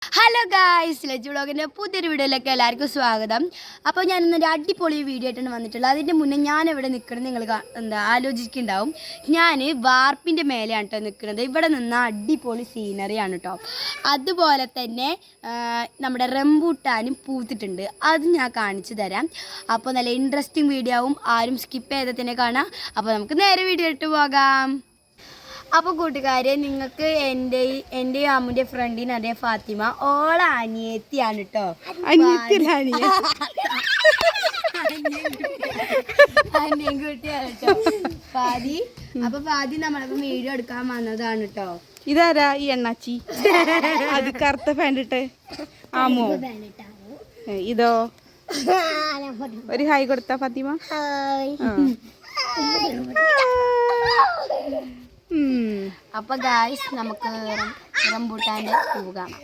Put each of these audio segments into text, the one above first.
Hello guys, Laju വ്ളോഗിൻ്റെ പുതിയൊരു വീഡിയോയിലേക്ക് എല്ലാവർക്കും സ്വാഗതം. അപ്പോൾ ഞാൻ ഇന്നൊരു അടിപൊളി വീഡിയോ ആയിട്ടാണ് വന്നിട്ടുള്ളത്. അതിൻ്റെ മുന്നേ ഞാൻ എവിടെ നിൽക്കണം നിങ്ങൾ ആലോചിക്കുന്നുണ്ടാവും. ഞാൻ വാർപ്പിൻ്റെ മേലെയാണ് കേട്ടോ നിൽക്കുന്നത്. ഇവിടെ നിന്ന് അടിപൊളി സീനറിയാണ് കേട്ടോ. അതുപോലെ തന്നെ നമ്മുടെ റംബൂട്ടാനും പൂത്തിട്ടുണ്ട്. അത് ഞാൻ കാണിച്ചു തരാം. അപ്പോൾ നല്ല ഇൻട്രസ്റ്റിംഗ് വീഡിയോ ആവും, ആരും സ്കിപ്പ് ചെയ്ത് തന്നെ കാണാം. അപ്പോൾ നമുക്ക് നേരെ വീഡിയോ ഇട്ട് പോകാം. അപ്പോൾ കൂട്ടുകാരെ, നിങ്ങൾക്ക് എൻ്റെ അമ്മുൻ്റെ ഫ്രണ്ടിന് അതേ ഫാത്തിമ ഓള അനിയത്തിയാണ് കേട്ടോ. അനിയൻകുട്ടിയാണ് കേട്ടോ ഫാദി. അപ്പൊ ഫാദി നമ്മളിപ്പോ വീഡിയോ എടുക്കാൻ വന്നതാണ് കേട്ടോ. ഇതാരാ ഈ എണ്ണാച്ചി? അത് കറുത്ത പാൻറ് ഇട്ട് ആമോ? ഇതോ ഒരു ഹായ് കൊടുത്ത ഫാത്തിമ. അപ്പൊ ഗായ്സ്, നമുക്ക് റംബൂട്ടാൻ്റെ പൂവ് കാണാം.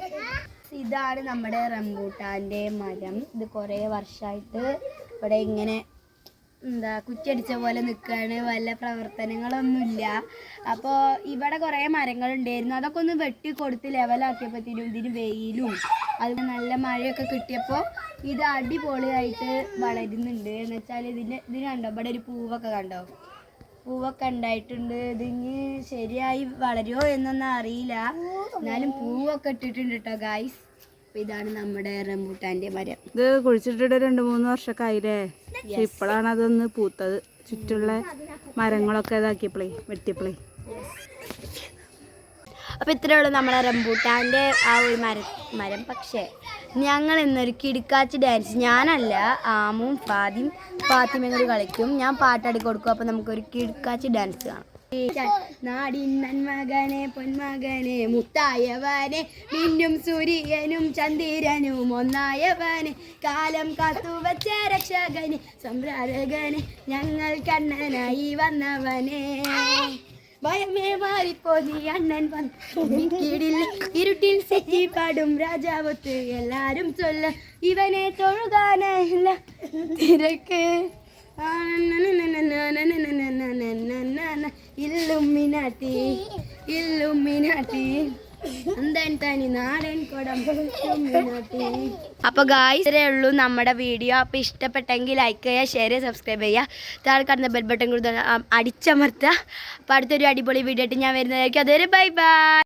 ഇതാണ് നമ്മുടെ റംബൂട്ടാൻ്റെ മരം. ഇത് കുറേ വർഷമായിട്ട് ഇവിടെ ഇങ്ങനെ കുറ്റിയടിച്ച പോലെ നിൽക്കുകയാണ്. വല്ല പ്രവർത്തനങ്ങളൊന്നുമില്ല. അപ്പോൾ ഇവിടെ കുറേ മരങ്ങളുണ്ടായിരുന്നു. അതൊക്കെ ഒന്ന് വെട്ടി കൊടുത്ത് ലെവലാക്കിയപ്പോഴത്തേനും ഇതിന് വെയിലും അതിന് നല്ല മഴയൊക്കെ കിട്ടിയപ്പോൾ ഇത് അടിപൊളിയായിട്ട് വളരുന്നുണ്ട്. എന്ന് വെച്ചാൽ ഇതിന് കണ്ടോ, ഇവിടെ ഒരു പൂവൊക്കെ കണ്ടോ, പൂവൊക്കെ ഉണ്ടായിട്ടുണ്ട്. ഇതിന് ശരിയായി വളരുമോ എന്നൊന്നും അറിയില്ല, എന്നാലും പൂവൊക്കെ ഇട്ടിട്ടുണ്ട് കേട്ടോ ഗായ്സ്. അപ്പോൾ ഇതാണ് നമ്മുടെ റംബൂട്ടാൻ്റെ മരം. ഇത് കുഴിച്ചിട്ടിട്ട് 2-3 വർഷമൊക്കെ ആയില്ലേ? ഇപ്പോഴാണ് അതൊന്ന് പൂത്തത്. ചുറ്റുള്ള മരങ്ങളൊക്കെ ഇതാക്കിയപ്പോളേ, വെട്ടിയപ്പോളേ. അപ്പോൾ ഇത്രയേ ഉള്ളൂ നമ്മുടെ റംബൂട്ടാൻ്റെ ആ ഒരു മരം. പക്ഷേ ഞങ്ങൾ ഇന്നൊരു കിടുക്കാച്ചി ഡാൻസ്, ഞാനല്ല ആമും ഫാത്തിമയും കൂടി കളിക്കും. ഞാൻ പാട്ടാടി കൊടുക്കും. അപ്പോൾ നമുക്കൊരു കിടുക്കാച്ചി ഡാൻസ് കാണാം. നാടിൻ നന്മകനെ പൊന്മകനെ മുത്തായവനെ മിന്നും സൂര്യനും ചന്ദ്രനും ഒന്നായവനെ കാലം കാത്തുവച്ച രക്ഷകനെ സംരക്ഷകനെ ഞങ്ങൾ കണ്ണനായി വന്നവനെ ഭയമേ മാറിപ്പോ നീ അണ്ണൻ വന്നിടിൽ ഇരുട്ടിൽ സെറ്റി പാടും രാജാവത്ത് എല്ലാരും ചൊല്ല ഇവനെ തൊഴുകാനല്ല തിരക്ക് ഇല്ലുമിനാട്ടി അപ്പൊ ഗായ്സ്, ഇത്രേ ഉള്ളൂ നമ്മുടെ വീഡിയോ. അപ്പൊ ഇഷ്ടപ്പെട്ടെങ്കിൽ ലൈക്ക് ചെയ്യുക, ഷെയർ ചെയ്യുക, സബ്സ്ക്രൈബ് ചെയ്യുക. താഴെ കാണുന്ന ബെൽ ബട്ടൺ കൂടി അടിച്ചമർത്തുക. അപ്പൊ അടുത്തൊരു അടിപൊളി വീഡിയോ ആയിട്ട് ഞാൻ വരുന്നതായിരിക്കും. അതുവരെ ബൈ ബൈ.